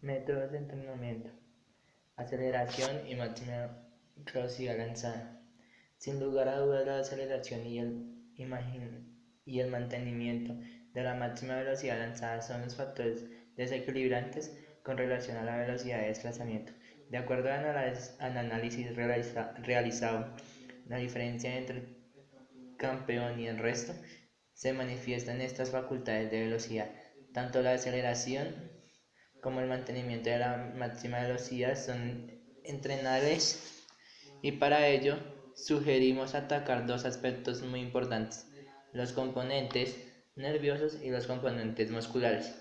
Métodos de entrenamiento: aceleración y máxima velocidad lanzada. Sin lugar a dudas, la aceleración y el mantenimiento de la máxima velocidad lanzada son los factores desequilibrantes con relación a la velocidad de desplazamiento. De acuerdo al análisis realizado, la diferencia entre el campeón y el resto se manifiesta en estas facultades de velocidad. Tanto la aceleración como el mantenimiento de la máxima velocidad son entrenables, y para ello sugerimos atacar dos aspectos muy importantes: los componentes nerviosos y los componentes musculares.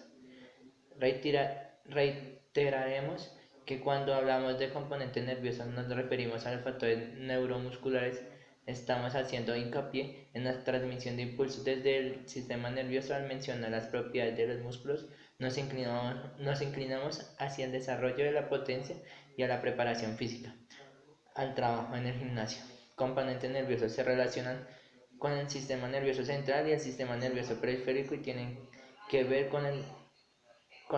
Reiteraremos que cuando hablamos de componentes nerviosos nos referimos a los factores neuromusculares. Estamos haciendo hincapié en la transmisión de impulsos desde el sistema nervioso. Al mencionar las propiedades de los músculos, nos inclinamos hacia el desarrollo de la potencia y a la preparación física, al trabajo en el gimnasio. Componentes nerviosos se relacionan con el sistema nervioso central y el sistema nervioso periférico y tienen que ver con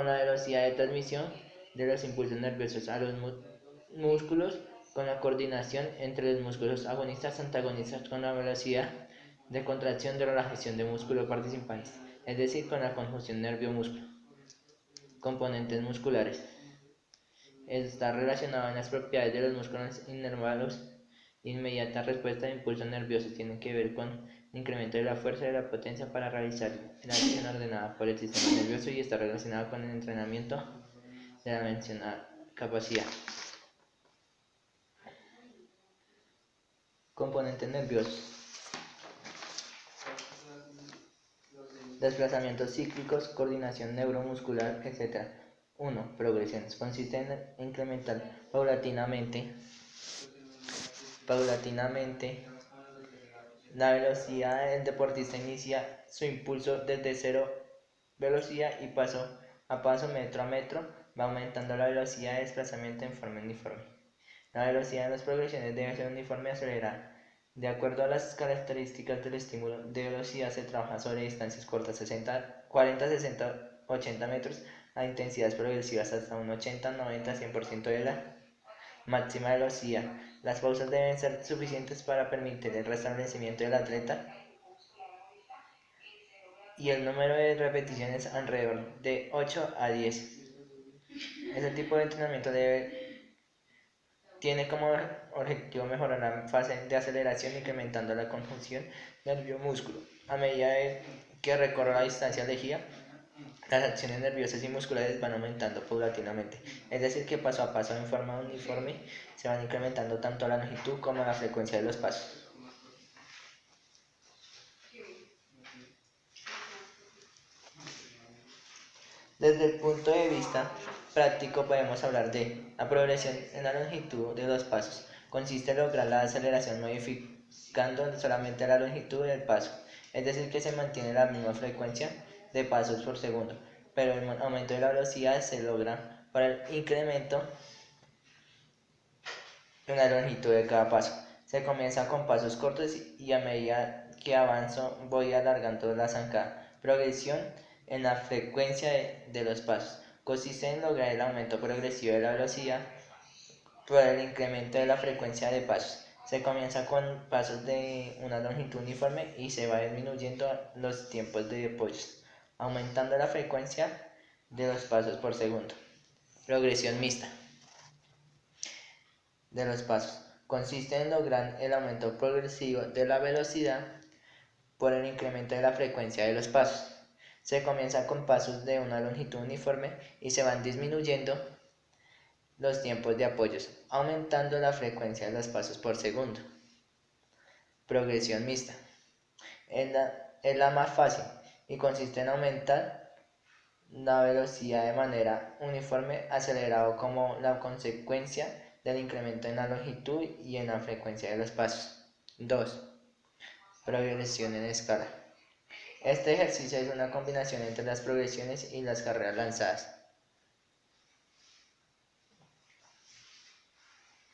la velocidad de transmisión de los impulsos nerviosos a los músculos, con la coordinación entre los músculos agonistas y antagonistas, con la velocidad de contracción de relajación de músculos participantes, es decir, con la conjunción nervio-músculo. Componentes musculares: está relacionado en las propiedades de los músculos inervados. Inmediata respuesta de impulso nervioso tiene que ver con el incremento de la fuerza y de la potencia para realizar la acción ordenada por el sistema nervioso y está relacionado con el entrenamiento de la mencionada capacidad. Componentes nerviosos: desplazamientos cíclicos, coordinación neuromuscular, etc. 1. Progresiones: consiste en incrementar paulatinamente la velocidad. El deportista inicia su impulso desde cero velocidad y paso a paso, metro a metro, va aumentando la velocidad de desplazamiento en forma uniforme. La velocidad de las progresiones debe ser uniforme y acelerada. De acuerdo a las características del estímulo de velocidad, se trabaja sobre distancias cortas, 40, 60, 80 metros, a intensidades progresivas hasta un 80, 90, 100% de la máxima velocidad. Las pausas deben ser suficientes para permitir el restablecimiento del atleta y el número de repeticiones alrededor de 8 a 10. Este tipo de entrenamiento tiene como objetivo mejorar la fase de aceleración, incrementando la conjunción nervio-músculo. A medida que recorre la distancia elegida, las acciones nerviosas y musculares van aumentando paulatinamente, es decir, que paso a paso, en forma uniforme, se van incrementando tanto la longitud como la frecuencia de los pasos. Desde el punto de vista práctico podemos hablar de la progresión en la longitud de los pasos. Consiste en lograr la aceleración modificando solamente la longitud del paso, es decir, que se mantiene la misma frecuencia de pasos por segundo, pero el aumento de la velocidad se logra por el incremento en la longitud de cada paso. Se comienza con pasos cortos y a medida que avanzo voy alargando la zancada. Progresión en la frecuencia de los pasos. Consiste en lograr el aumento progresivo de la velocidad por el incremento de la frecuencia de pasos. Se comienza con pasos de una longitud uniforme y se va disminuyendo los tiempos de apoyos, aumentando la frecuencia de los pasos por segundo. Progresión mixta de los pasos. Consiste en lograr el aumento progresivo de la velocidad por el incremento de la frecuencia de los pasos. Se comienza con pasos de una longitud uniforme y se van disminuyendo los tiempos de apoyos, aumentando la frecuencia de los pasos por segundo. Progresión mixta es la más fácil y consiste en aumentar la velocidad de manera uniforme, acelerado como la consecuencia del incremento en la longitud y en la frecuencia de los pasos. 2. Progresión en escala. Este ejercicio es una combinación entre las progresiones y las carreras lanzadas.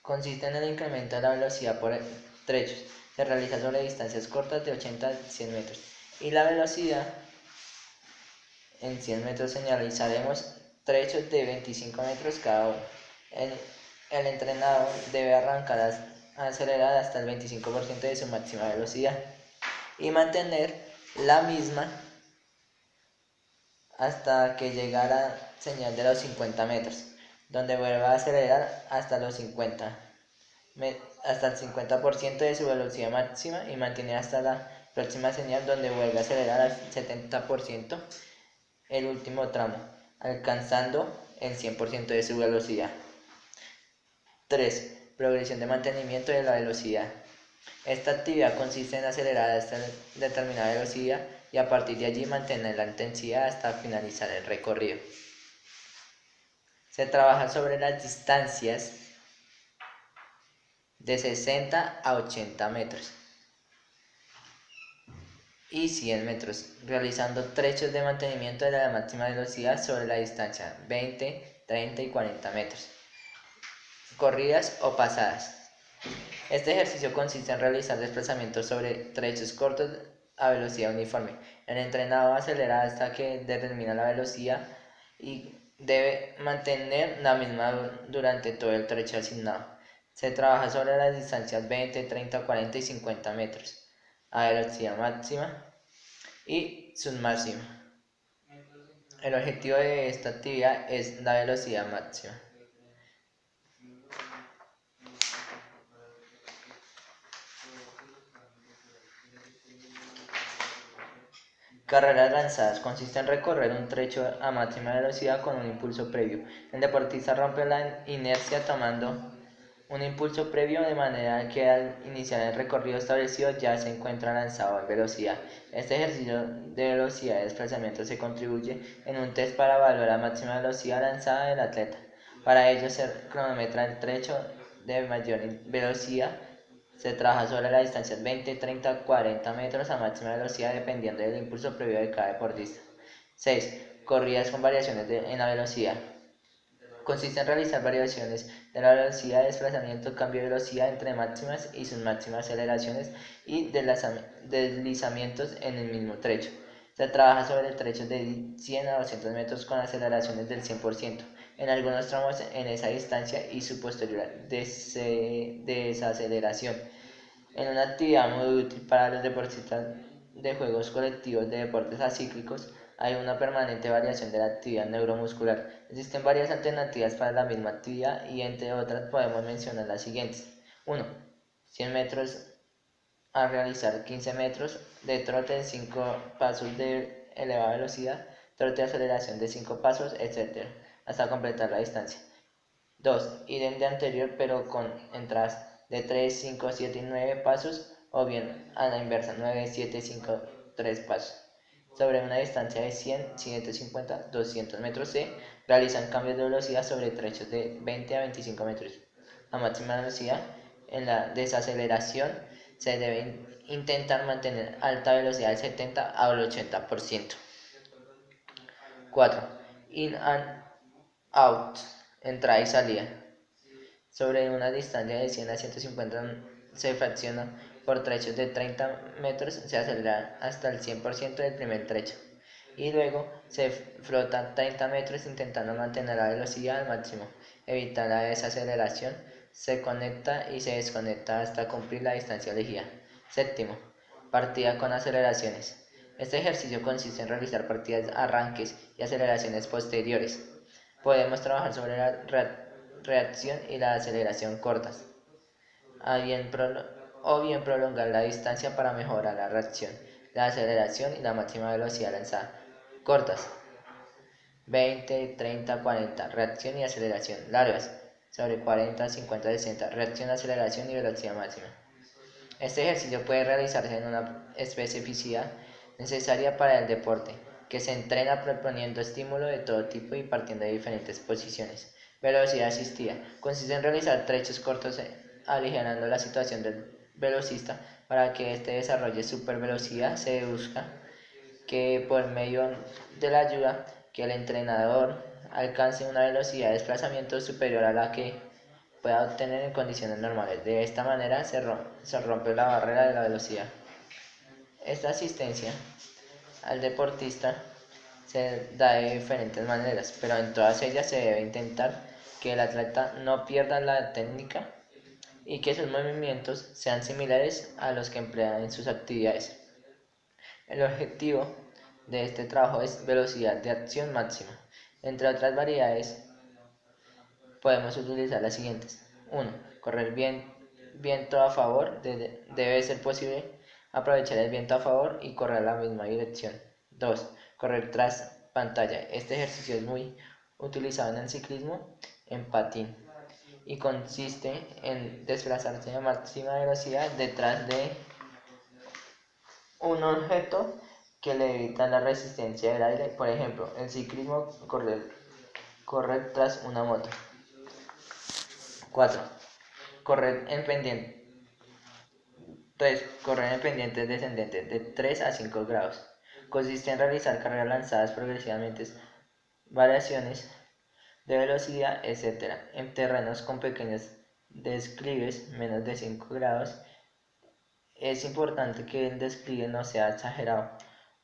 Consiste en el incremento de la velocidad por trechos. Se realiza sobre distancias cortas de 80 a 100 metros. Y la velocidad en 100 metros señalizaremos trechos de 25 metros cada uno. El, el entrenador debe arrancar a acelerar hasta el 25% de su máxima velocidad y mantener la misma hasta que llegue a la señal de los 50 metros, donde vuelva a acelerar hasta el 50% de su velocidad máxima y mantiene hasta la próxima señal, donde vuelve a acelerar al 70% el último tramo, alcanzando el 100% de su velocidad. 3. Progresión de mantenimiento de la velocidad. Esta actividad consiste en acelerar hasta determinada velocidad y a partir de allí mantener la intensidad hasta finalizar el recorrido. Se trabaja sobre las distancias de 60 a 80 metros y 100 metros, realizando trechos de mantenimiento de la máxima velocidad sobre la distancia 20, 30 y 40 metros. Corridas o pasadas. Este ejercicio consiste en realizar desplazamientos sobre trechos cortos a velocidad uniforme. El entrenado acelera hasta que determina la velocidad y debe mantener la misma durante todo el trecho asignado. Se trabaja sobre las distancias 20, 30, 40 y 50 metros a velocidad máxima y submáxima. El objetivo de esta actividad es la velocidad máxima. Carreras lanzadas. Consiste en recorrer un trecho a máxima velocidad con un impulso previo. El deportista rompe la inercia tomando un impulso previo de manera que al iniciar el recorrido establecido ya se encuentra lanzado en velocidad. Este ejercicio de velocidad de desplazamiento se contribuye en un test para evaluar la máxima velocidad lanzada del atleta. Para ello se cronometra el trecho de mayor velocidad. Se trabaja sobre las distancias 20, 30, 40 metros a máxima velocidad dependiendo del impulso previo de cada deportista. 6. Corridas con variaciones en la velocidad. Consiste en realizar variaciones de la velocidad de desplazamiento, cambio de velocidad entre máximas y sus máximas aceleraciones y deslizamientos en el mismo trecho. Se trabaja sobre trechos de 100 a 200 metros con aceleraciones del 100%, en algunos tramos en esa distancia y su posterior desaceleración. En una actividad muy útil para los deportistas de juegos colectivos de deportes acíclicos, hay una permanente variación de la actividad neuromuscular. Existen varias alternativas para la misma actividad y entre otras podemos mencionar las siguientes. 1. 100 metros a realizar 15 metros de trote en 5 pasos de elevada velocidad, trote de aceleración de 5 pasos, etc., hasta completar la distancia. 2. Ir de anterior pero con entradas de 3, 5, 7 y 9 pasos o bien a la inversa 9, 7, 5, 3 pasos. Sobre una distancia de 100, 150, 200 metros se realizan cambios de velocidad sobre trechos de 20 a 25 metros. A máxima velocidad, en la desaceleración se debe intentar mantener alta velocidad del 70 al 80%. 4. In and out, entrada y salida. Sobre una distancia de 100 a 150 se fracciona por trechos de 30 metros, se acelera hasta el 100% del primer trecho y luego se flota 30 metros intentando mantener la velocidad al máximo, evitar la desaceleración, se conecta y se desconecta hasta cumplir la distancia elegida. 7. Partida con aceleraciones. Este ejercicio consiste en realizar partidas, arranques y aceleraciones posteriores. Podemos trabajar sobre la reacción y la aceleración cortas, o bien prolongar la distancia para mejorar la reacción, la aceleración y la máxima velocidad lanzada. Cortas, 20, 30, 40, reacción y aceleración. Largas, sobre 40, 50, 60, reacción, aceleración y velocidad máxima. Este ejercicio puede realizarse en una especificidad necesaria para el deporte, que se entrena proponiendo estímulo de todo tipo y partiendo de diferentes posiciones. Velocidad asistida. Consiste en realizar trechos cortos aligerando la situación del velocista para que éste desarrolle supervelocidad. Se busca que por medio de la ayuda que el entrenador alcance una velocidad de desplazamiento superior a la que pueda obtener en condiciones normales. De esta manera se rompe la barrera de la velocidad. Esta asistencia al deportista se da de diferentes maneras, pero en todas ellas se debe intentar que el atleta no pierda la técnica y que sus movimientos sean similares a los que emplea en sus actividades. El objetivo de este trabajo es velocidad de acción máxima. Entre otras variedades, podemos utilizar las siguientes. 1. Correr viento a favor. Debe ser posible aprovechar el viento a favor y correr a la misma dirección. 2. Correr tras pantalla. Este ejercicio es muy utilizado en el ciclismo, en patín, y consiste en desplazarse a máxima velocidad detrás de un objeto que le evita la resistencia del aire. Por ejemplo, en ciclismo, correr tras una moto. 4. Correr en pendiente. 3. Correr en pendientes descendentes de 3 a 5 grados. Consiste en realizar carreras lanzadas progresivamente, variaciones de velocidad, etc. En terrenos con pequeños desclives, menos de 5 grados. Es importante que el despliegue no sea exagerado,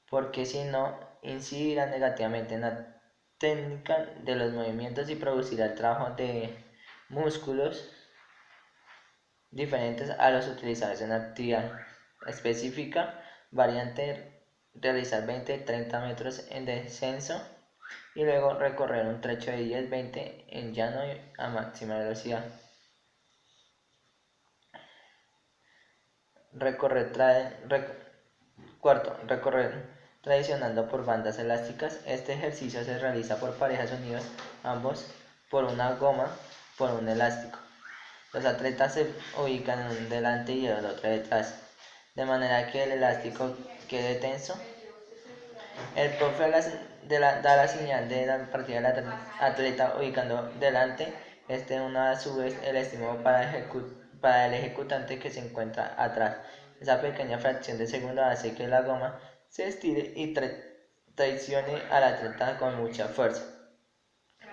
porque si no, incidirá negativamente en la técnica de los movimientos y producirá el trabajo de músculos diferentes a los utilizados en actividad específica. Variante: realizar 20-30 metros en descenso y luego recorrer un trecho de 10-20 en llano a máxima velocidad. Cuarto, recorrer traicionando por bandas elásticas. Este ejercicio se realiza por parejas unidos ambos por una goma por un elástico. Los atletas se ubican en un delante y el otro detrás, de manera que el elástico quede tenso. El profe da la señal de la partida del atleta ubicando delante. Una a su vez el estímulo para el ejecutante que se encuentra atrás. Esa pequeña fracción de segundo hace que la goma se estire y traicione al atleta con mucha fuerza,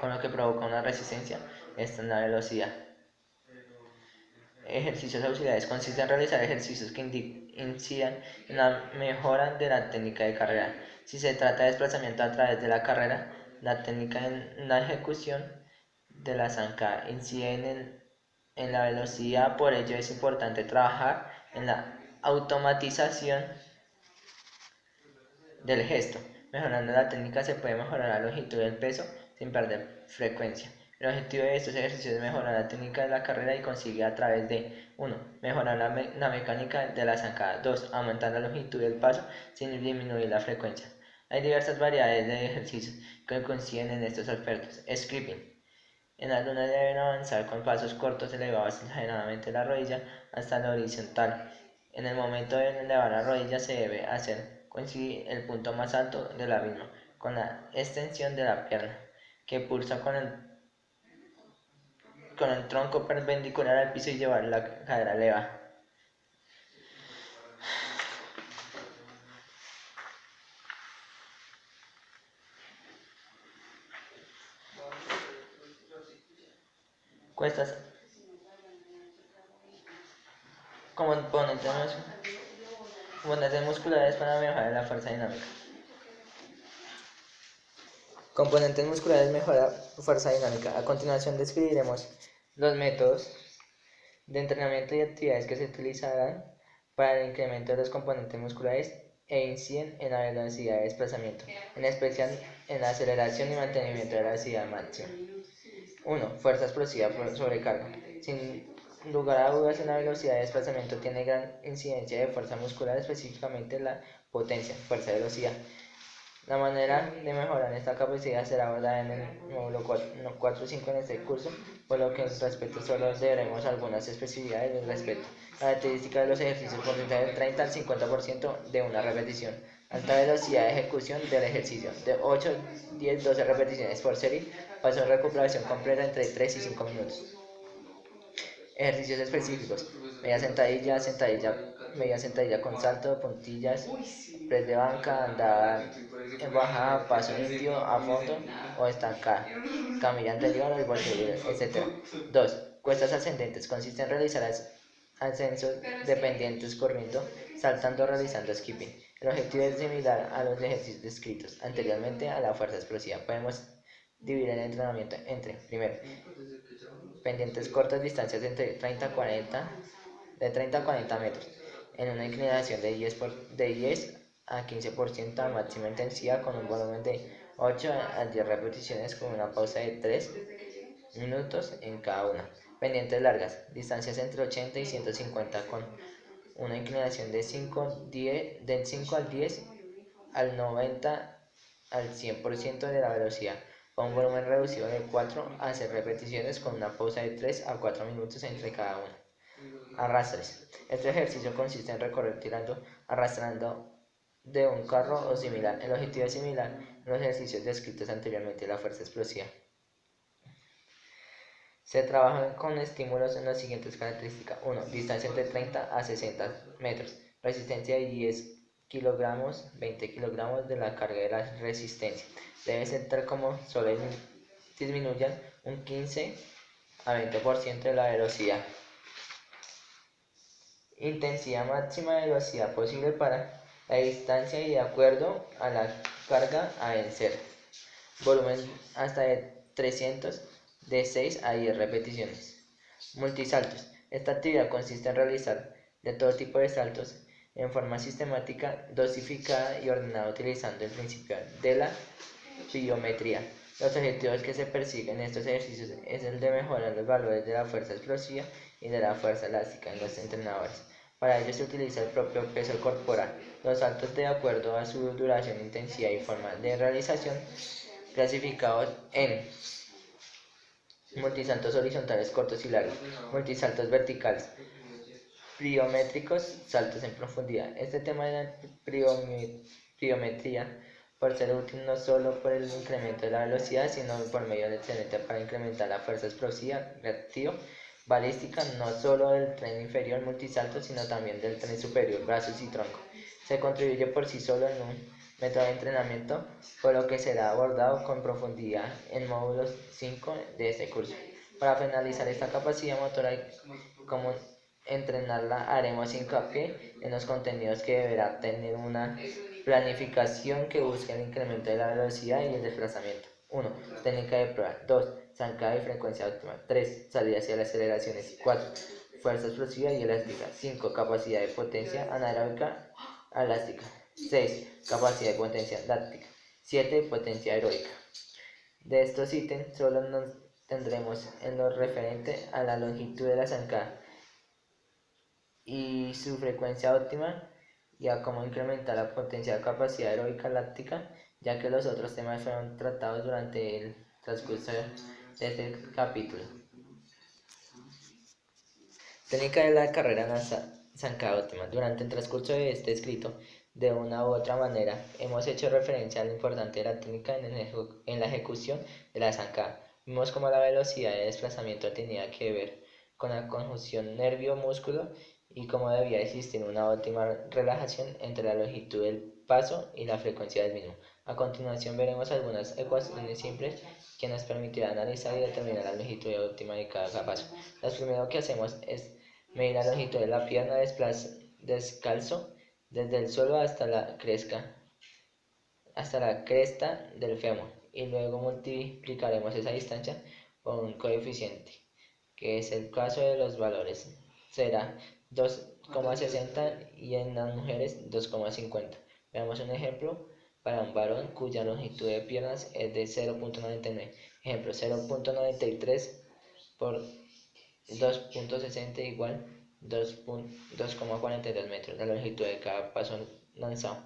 con lo que provoca una resistencia extra en la velocidad. Ejercicios auxiliares: consiste en realizar ejercicios que incidan en la mejora de la técnica de carrera. Si se trata de desplazamiento a través de la carrera, la técnica en la ejecución de la zancada incide en la velocidad. Por ello es importante trabajar en la automatización del gesto. Mejorando la técnica se puede mejorar la longitud del peso sin perder frecuencia. El objetivo de estos ejercicios es mejorar la técnica de la carrera y consigue a través de 1. Mejorar la mecánica de la zancada. 2. Aumentar la longitud del paso sin disminuir la frecuencia. Hay diversas variedades de ejercicios que coinciden en estos aspectos. Skipping: en algunas deben avanzar con pasos cortos elevados exageradamente la rodilla hasta la horizontal. En el momento de elevar la rodilla se debe hacer coincidir el punto más alto de la misma con la extensión de la pierna, que pulsa con el tronco perpendicular al piso y llevar la cadera elevada. Cuestas. Componentes musculares para mejorar la fuerza dinámica. Componentes musculares mejora fuerza dinámica. A continuación describiremos los métodos de entrenamiento y actividades que se utilizarán para el incremento de los componentes musculares e inciden en la velocidad de desplazamiento, en especial en la aceleración y mantenimiento de la velocidad máxima. 1. Fuerza explosiva por sobrecarga. Sin lugar a dudas, en la velocidad de desplazamiento tiene gran incidencia de fuerza muscular, específicamente la potencia, fuerza de velocidad. La manera de mejorar esta capacidad será abordada en el módulo 4 y 5 en este curso, por lo que en respecto solo veremos algunas especificidades del respecto. Características de los ejercicios: porcentaje del 30 al 50% de una repetición. Alta velocidad de ejecución del ejercicio, de 8, 10, 12 repeticiones por serie. Paso de recuperación completa entre 3 y 5 minutos. Ejercicios específicos: media sentadilla con salto, puntillas, press de banca, andada en bajada, paso indio, a fondo o estancada, camilla anterior al borde, etc. 2. Cuestas ascendentes: consiste en realizar ascensos dependientes corriendo, saltando, realizando skipping. El objetivo es similar a los ejercicios descritos anteriormente a la fuerza explosiva. Podemos dividir el entrenamiento entre, primero, pendientes cortas, distancias entre 30 a 40, de 30 a 40 metros, en una inclinación de 10 a 15% a máxima intensidad con un volumen de 8 a 10 repeticiones con una pausa de 3 minutos en cada una. Pendientes largas, distancias entre 80 y 150 con una inclinación de 10, del 5 al 10 al 90 al 100% de la velocidad, con un volumen reducido de 4 a 6 repeticiones con una pausa de 3 a 4 minutos entre cada una. Arrastres. Este ejercicio consiste en recorrer tirando, arrastrando de un carro o similar. El objetivo es similar a los ejercicios descritos anteriormente de la fuerza explosiva. Se trabaja con estímulos en las siguientes características. 1. Distancia entre 30 a 60 metros. Resistencia de 10 kilogramos, 20 kilogramos de la carga de la resistencia. Debe ser tal como solo disminuyan un 15 a 20% de la velocidad. Intensidad máxima de velocidad posible para la distancia y de acuerdo a la carga a vencer. Volumen hasta de 300 de 6 a 10 repeticiones. Multisaltos. Esta actividad consiste en realizar de todo tipo de saltos en forma sistemática, dosificada y ordenada utilizando el principio de la pliometría. Los objetivos que se persiguen en estos ejercicios es el de mejorar los valores de la fuerza explosiva y de la fuerza elástica en los entrenadores. Para ello se utiliza el propio peso corporal. Los saltos de acuerdo a su duración, intensidad y forma de realización, clasificados en multisaltos horizontales cortos y largos, multisaltos verticales, pliométricos, saltos en profundidad. Este tema de la pliometría, por ser útil no solo por el incremento de la velocidad, sino por medio del excelente para incrementar la fuerza explosiva, reactiva, balística, no solo del tren inferior multisalto, sino también del tren superior, brazos y tronco. Se contribuye por sí solo en un método de entrenamiento, por lo que será abordado con profundidad en módulos 5 de este curso. Para finalizar esta capacidad motora como entrenarla, haremos hincapié en los contenidos que deberá tener una planificación que busque el incremento de la velocidad y el desplazamiento. 1. Técnica de prueba. 2. Zancada y frecuencia óptima. 3. Salida hacia las aceleraciones. 4. Fuerza explosiva y elástica. 5. Capacidad de potencia anaeróbica elástica. 6. Capacidad de potencia láctica. 7. Potencia aeróbica. De estos ítems solo nos tendremos en lo referente a la longitud de la zancada y su frecuencia óptima y a cómo incrementar la potencia de capacidad aeróbica láctica, ya que los otros temas fueron tratados durante el transcurso de este capítulo. Técnica de la carrera zancada óptima. Durante el transcurso de este escrito, de una u otra manera, hemos hecho referencia a lo importante de la técnica en la ejecución de la zancada. Vimos cómo la velocidad de desplazamiento tenía que ver con la conjunción nervio-músculo y cómo debía existir una óptima relajación entre la longitud del paso y la frecuencia del mismo. A continuación veremos algunas ecuaciones simples que nos permitirán analizar y determinar la longitud óptima de cada paso. Lo primero que hacemos es medir la longitud de la pierna descalzo desde el suelo hasta la cresta del fémur, y luego multiplicaremos esa distancia por un coeficiente, que es el caso de los valores. Será 2,60 y en las mujeres 2,50. Veamos un ejemplo para un varón cuya longitud de piernas es de 0,99. Ejemplo, 0,93 por 2,60 igual 2,42 metros, la longitud de cada paso lanzado.